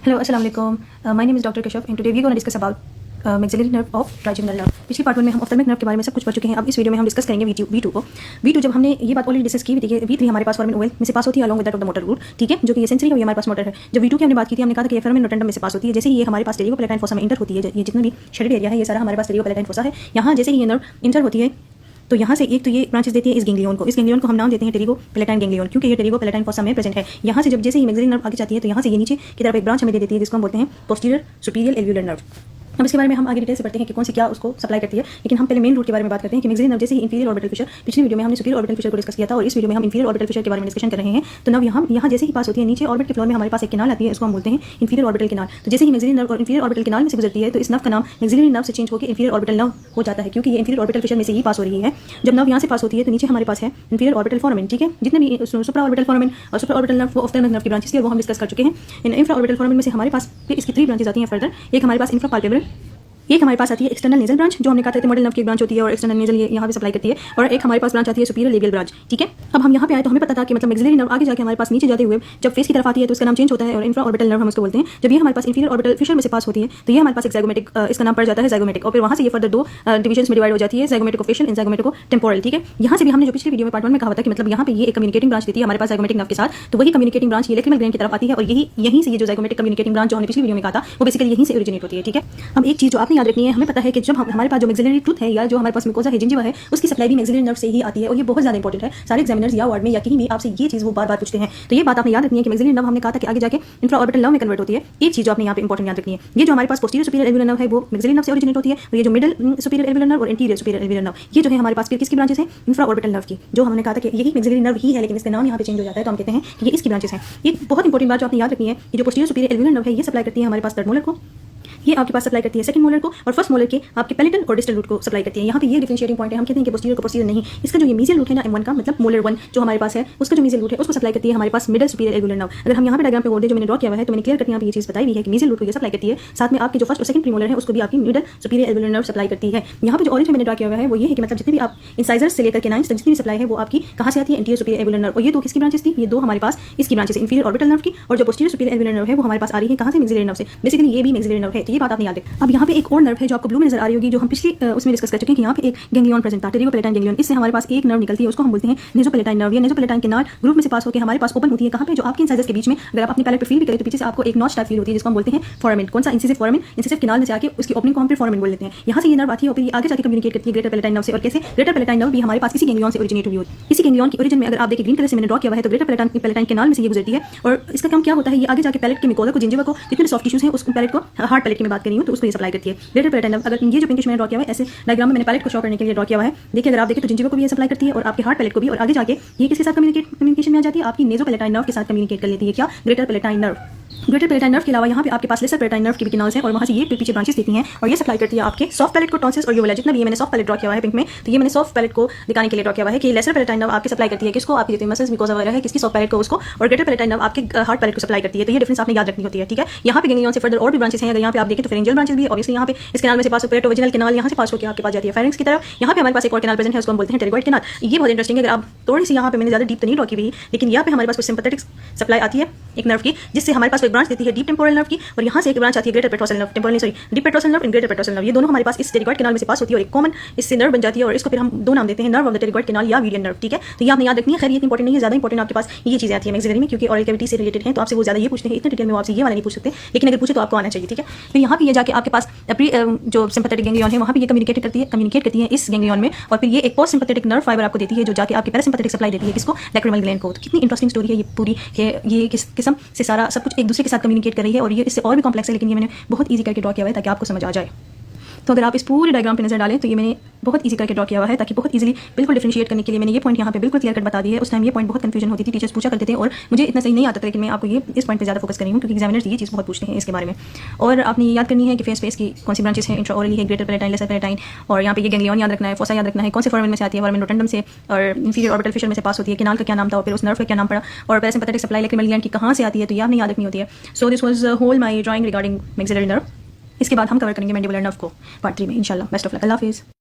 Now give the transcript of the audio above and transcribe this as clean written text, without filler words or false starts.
Hello, Assalamualaikum. My name is Dr. Kashyap and today we are going to discuss about maxillary nerve of trigeminal nerve. पिछली part 1 में हम ऑफ्थल्मिक nerve के बारे में सब कुछ पढ़ चुके हैं। अब इस वीडियो में हम डिस्कस करेंगे V2 को। V2 जब हमने ये बात ऑलरेडी डिस्कस की थी कि V3 हमारे पास फोरामेन ओवल में से पास होती है along with that of the motor root, ठीक है, जो कि ये सेंसरी है, ये हमारे पास मोटर है। जब V2 की हमने बात की थी, हमने कहा था कि ये फोरामेन नोटेंडम में से पास होती है। जैसे ही ये हमारे पास टेरिगोपैलेटाइन फोसा में इंटर होती है, ये जितना भी शेडेड एरिया है ये सारा हमारे पास टेरिगोपैलेटाइन फोसा है। यहाँ जैसे ही ये नर्व इंटर होती है तो यहाँ से एक तो ये ब्रांचेस देती है इस गैंग्लियन को। इस गैंग्लियन को हम नाम देते हैं टेरिगोपैलेटाइन गैंग्लियन, क्योंकि ये टेरिगोपैलेटाइन फोसा में प्रेजेंट है। यहाँ से जैसे ही मैक्सिलरी नर्व आगे जाती है तो यहाँ से ये नीचे की तरफ एक ब्रांच हमें दे देती है जिसको हम बोलते हैं पोस्टीरियर सुपीरियर एल्वियोलर नर्व। अब इसके बारे में हम आगे डिटेल से पढ़ते हैं कि कौन सी क्या उसको सप्लाई करती है, लेकिन हम पहले मेन रूट के बारे में बात करते हैं कि मैक्सिलरी नर्व जैसे ही इंफीरियर ऑर्बिटल फिशर, पिछली वीडियो में हमने सुपीरियर ऑर्बिटल फिशर को डिस्कस किया था और इस वीडियो में हम इंफीरियर ऑर्बिटल फिशर के बारे में डिस्कशन कर रहे हैं। तो नर्व यहाँ जैसे ही पास होती है नीचे ऑर्बिट के फ्लोर में हमारे पास एक किनाल आती है, इसको हम बोलते हैं इंफीरियर ऑर्बिटल किनाल। तो जैसे ही मैक्सिलरी नर्व और इंफीरियर ऑर्बिटल किनाल में से गुजरती है तो इस नर्व का नाम मैक्सिलरी नर्व से चेंज होकर इंफीरियर ऑर्बिटल नर्व हो जाता है, क्योंकि ये इंफीरियर ऑर्बिटल फिशर में से ही पास हो रही है। जब नर्व यहाँ से पास होती है तो नीचे हमारे पास है इंफीरियर ऑर्बिटल फोरामेन, ठीक है, जितने भी सुप्रा ऑर्बिटल फोरामेन और सुप्रा ऑर्बिटल नर्व ऑफ्थल्मिक नर्व की ब्रांचेस थी वो हम डिस्कस कर चुके हैं। इन इंफ्रा ऑर्बिटल फोरामेन में से हमारे पास इसकी 3 ब्रांचेस आती हैं फर्दर। एक हमारे पास इंफ्रा पाल्पेब्रल, एक हमारे पास आती है एक्सटर्नल नेजल ब्रांच, जो हमने कहा था मॉडल नर्व की ब्रांच होती है और एक्सटर्नल नेजल ये यहाँ पे सप्लाई करती है, और एक हमारे पास ब्रांच आती है सुपीरियर लेबियल ब्रांच, ठीक है। अब हम यहाँ पे आए तो हमें पता था कि मतलब मैक्सिलरी नर्व आगे जाके हमारे पास नीचे जाते हुए जब फेस की तरफ आती है तो इसका नाम चेंज होता है और इंफ्रा ऑर्बिटल नर्व हम उसको बोलते हैं। जब ये हमारे पास इंफीरियर ऑर्बिटल फिशर में से पास होती है तो ये हमारे पास एक ज़ाइगोमेटिक, इसका नाम पड़ जाता है ज़ाइगोमेटिक, और फिर वहाँ से ये फर्दर 2 डिविजन्स में डिवाइड हो जाती है, ज़ाइगोमेटिको फेशियल एंड ज़ाइगोमेटिको टेम्पोरल, ठीक है। यहाँ से भी हमने जो पिछली वीडियो में पार्ट 1 में कहा था कि मतलब यहाँ पे ये एक कम्युनिकेटिंग ब्रांच देती है हमारे पास ज़ाइगोमेटिक नर्व के साथ, तो वही कम्युनिकेटिंग ब्रांच ये लेक्रिमल ग्लैंड की तरफ आती है और यहीं से ये जो ज़ाइगोमेटिक कम्युनिकेटिंग ब्रांच जो हमने पिछली वीडियो में कहा था वो बेसिकली यहीं से ओरिजिनेट होती है, ठीक है। अब एक चीज़ जो आपने याद रखनी है, हमें पता है कि जब हमारे पास जो मैक्सिलरी टूथ है या जो हमारे पास मिकोजा है, जिंजिवा है, उसकी सप्लाई भी मैक्सिलरी नर्व से ही आती है और ये बहुत ज़्यादा इंपॉर्टेंट है। सारे एग्जामिनर्स या वार्ड में या कहीं भी आपसे ये चीज़ वो बार-बार पूछते हैं, तो ये बात आपने याद रखनी है कि मैक्सिलरी नर्व हमने कहा था कि आगे जाके इंफ्रा ऑर्बिटल नर्व में कन्वर्ट होती है। एक चीज़ जो आपने यहाँ पे इंपॉर्टेंट याद रखनी है, ये जो हमारे पास पोस्टीरियर सुपीरियर एल्वियोलर नर्व है वो मैक्सिलरी नर्व से ओरिजिनेट होती है, और ये जो मिडिल सुपीरियर एल्वियोलर नर्व और इंटीरियर सुपीरियर एल्वियोलर नर्व ये जो है हमारे पास फिर किसकी ब्रांचेस हैं, इंफ्रा ऑर्बिटल नर्व की, जो हमने कहा था कि यही मैक्सिलरी नर्व ही है, लेकिन इसका नाम यहाँ पे चेंज हो जाता है तो हम कहते हैं कि ये इसकी ब्रांचेस हैं। ये बहुत इंपॉर्टेंट बात जो आपने याद रखनी है कि जो पोस्टीरियर सुपीरियर एल्वियोलर नर्व है ये सप्लाई करती है हमारे पास थर्ड मोलर को, ये आपके पास सप्लाई करती है सेकंड मोलर को, और फर्स्ट मोलर के आपके पैलेटल और डिस्टल रूट को सप्लाई करती है। यहाँ पे ये डिफरेंशिएटिंग पॉइंट है, हम कहते हैं कि पोस्टीरियर को पोस्टीरियर नहीं, इसका जो ये मीजियल रूट है ना M1 का, मतलब मोलर 1 जो हमारे पास है उसका जो मीजियल रूट है उसको सप्लाई करती है हमारे पास मिडिल सुपीरियर एल्वियोलर नर्व। अगर हम यहाँ पे डायग्राम पे बोल दे जो मैंने ड्रॉ किया हुआ है तो मैंने क्लियर करके यहाँ पे ये चीज़ बताई हुई है कि मीजियल रूट को ये सप्लाई करती है, साथ में आपके जो फर्स्ट और सेकंड प्रीमोलर है उसको भी आपकी middle superior alveolar nerve supply करती है। यहाँ पे जो ऑरेंज में मैंने ड्रॉ किया हुआ है वो ये है कि मतलब जितने भी आप इंसाइजर्स से लेकर केनाइन्स तक जितनी भी सप्लाई है वो आपकी कहाँ से आती है, इंटीरियर सुपीरियर एल्वियोलर नर्व। और ये 2 किसकी ब्रांचेस थी, ये 2 हमारे पास इसकी ब्रांचेस इंफीरियर ऑर्बिटल नर्व की, और जो पोस्टीरियर सुपीरियर एल्वियोलर नर्व है वो हमारे पास आ रही है कहाँ से, मैक्सिलरी नर्व से। बेसिकली ये भी मैक्सिलरी नर्व है, तो ये बात आपने याद रखनी। अब यहाँ पे एक और नर्व है जो आपको ब्लू में नजर आ रही होगी, जो हम पिछली उसमें डिस्कस कर चुके हैं कि यहाँ पे एक गैंग्लियन प्रेजेंट था, टेरिगोपैलेटाइन गैंग्लियन। इससे हमारे पास एक नर्व निकलती है उसको हम बोलते हैं नेज़ोपैलेटाइन नर्व। ये नेज़ोपैलेटाइन किनाल ग्रुप में से पास होकर हमारे पास ओपन होती है कहाँ पे, जो आपके इंसाइजर्स के बीच में अगर आप अपने पैलेट पे फील भी करें तो पीछे से आपको एक नॉच टाइप फील होती है जिसको हम बोलते हैं फोरामेन। कौन सा, इंसिसिव फोरामेन, इंसिसिव किनाल में से आके उसकी ओपनिंग को हम फिर फोरामेन बोल लेते हैं। यहाँ से ये नर्व आती है और फिर आगे जाके कम्युनिकेट करती है ग्रेटर पैलेटाइन नर्व से। और कैसे, ग्रेटर पैलेटाइन नर्व भी हमारे पास इसी गैंग्लियन से ओरिजिनेट हुई होती है। इसी गैंग्लियन की ओरिजिन में अगर आप देखिए ग्रीन कलर से मैंने ड्रॉ किया हुआ है तो ग्रेटर पैलेटाइन किनाल में से ये गुजरती है, और इसका काम क्या होता है, ये आगे जाके पैलेट के मिकोजा को, जिंजिवा को, जितने सॉफ्ट टिश्यूज हैं उस पैलेट को, हार्ड पैलेट की मैं बात कर रही हूँ, तो उसको ये सप्लाई करती है ग्रेटर पैलेटाइन नर्व। अगर ये जो पिंकिश मैंने ड्रॉ किया हुआ है ऐसे डायग्राम में मैंने पैलेट को शो करने के लिए ड्रॉ किया हुआ है, देखिए अगर आप देखें तो जिंजिवा को भी ये सप्लाई करती है और आपके हार्ट पैलेट को भी, और आगे जाके ये किसके साथ कम्युनिकेशन में आ जाती है, आपकी नेज़ोपैलेटाइन नर्व के साथ कम्युनिकेट कर लेती है। क्या, greater palatine nerve. Greater palatine nerve के अलावा यहाँ पे आपके पास लेसर पैलेटाइन नर्व की भी किनाल्स हैं और वहाँ से ये पीछे ब्रांचेस देती हैं और ये सप्लाई करती है आपके सॉफ्ट पैलेट को, टॉन्सिल्स और यूवुला। जितना भी ये मैंने सॉफ्ट पैलेट ड्रॉ किया हुआ है पिंक में, तो ये मैंने सॉफ्ट पैलेट को दिखाने के लिए ड्रॉ किया हुआ है कि लेसर पैलेटाइन नर्व आपके सप्लाई करती है किसको, आपकी जितनी मसल्स मिकोजा वगैरह है किसकी, सॉफ्ट पैलेट को उसको, और ग्रेटर पैलेटाइन नर्व आपके हार्ट पैलेट को सप्लाई करती है। तो ये डिफरेंस आपने याद रखनी होती है, ठीक है। यहाँ पे गैंग्लियन से फर्दर और भी ब्रांचेस हैं, अगर यहाँ पे आप देखें तो फेरेंजियल ब्रांचेस भी ऑब्वियसली यहाँ पे इस कैनाल में से पास, पेरिटोवेजिनल कैनाल यहाँ से पास होकर आपके पास जाती है फेरेंक्स की तरफ। यहाँ पे हमारे पास एक और कैनाल प्रेजेंट है उसको हम बोलते हैं टेरिगॉइड कैनाल। ये बहुत इंटरेस्टिंग है, अगर आप थोड़ी सी यहाँ पे मैंने ज़्यादा डीप तो नहीं ड्रॉ की हुई, लेकिन यहाँ पे हमारे पास कुछ सिंपैथेटिक सप्लाई आती है एक नर्व की, जिससे हमारे पास एक ब्रांच देती है डीप टेम्पोरल नर्व की, और यहाँ से एक ब्रांच आती है greater petrosal nerve, temporal sorry deep petrosal nerve and greater petrosal nerve. ये दोनों हमारे पास इस टेरिगॉइड कैनाल में से पास होती है और एक कॉमन इससे नर्व बन जाती है, और इसको फिर हम 2 नाम देते हैं, nerve of the pterygoid canal या वीडियन नर्व, ठीक है। तो ये आपने याद रखनी है। खैर ये इंपॉर्टेंट नहीं है, ज़्यादा इंपॉर्टेंट आपके पास ये चीज़ें आती है मैक्सिलरी में, क्योंकि ऑरल कैविटी से रिलेटेड है, तो आपसे वो ज़्यादा ये पूछते हैं, इतने डिटेल में वो आपसे ये वाला नहीं पूछ सकते, लेकिन अगर पूछे तो आपको आना चाहिए, ठीक है। फिर यहाँ पे ये जाके आपके पास जो सिंपैथेटिक गैंग्लियन है वहाँ पे ये कम्युनिकेट करती है इस गैंग्लियन में, और फिर ये एक पोस्ट सिंपैथेटिक नर्व फाइबर आपको देती है जो जाके आपके पैरासिम्पैथेटिक सप्लाई देती है किसको, लैक्रिमल ग्लैंड को। तो कितनी इंटरेस्टिंग स्टोरी है ये पूरी, ये किस किस्म से सारा सब कुछ एक दूसरे के साथ कम्युनिकेट कर रही है, और ये इससे और भी कॉम्प्लेक्स है, लेकिन ये मैंने बहुत ईजी करके ड्रॉ किया हुआ है ताकि आपको समझ आ जाए। तो अगर आप इस पूरे डायग्राम पे नजर डालें तो ये मैंने बहुत इजी करके ड्रॉ किया हुआ है ताकि बहुत इजीली बिल्कुल डिफरेंशिएट करने के लिए मैंने ये पॉइंट यहाँ पे बिल्कुल क्लियर कट बता दी है। उस टाइम ये पॉइंट बहुत कंफ्यूजन होती थी, टीचर्स पूछा करते थे और मुझे इतना सही नहीं आता था, लेकिन मैं आपको ये इस पॉइंट पे ज़्यादा फोकस कर रही हूँ क्योंकि एग्जामिनर्स ये चीज़ बहुत पूछते हैं इसके बारे में। और आपने याद करनी है कि फेस की कौन सी ब्रांचेस हैं, इंट्राओरली है, ग्रेटर पैलेटाइन, लेसर पैलेटाइन, और यहाँ पे ये गैंग्लियन याद रखना है, फोसा याद रखना है, कौन से फोरामेन में से आती है, फोरामेन नोटेंडम से, और इंफीरियर ऑर्बिटल फिशर में से पास होती है, कैनाल का क्या नाम था और फिर उस नर्व का क्या नाम पड़ा, और पैरासिम्पैथेटिक सप्लाई लैक्रिमल ग्लैंड की कहाँ से आती है, तो ये आपने याद रखनी होती है। So this was whole my drawing regarding maxillary nerve. इसके बाद हम कवर करेंगे मैंडिबुलर नर्व को पार्ट 3 में इंशाल्लाह। बेस्ट ऑफ लक, अल्लाह हाफिज़।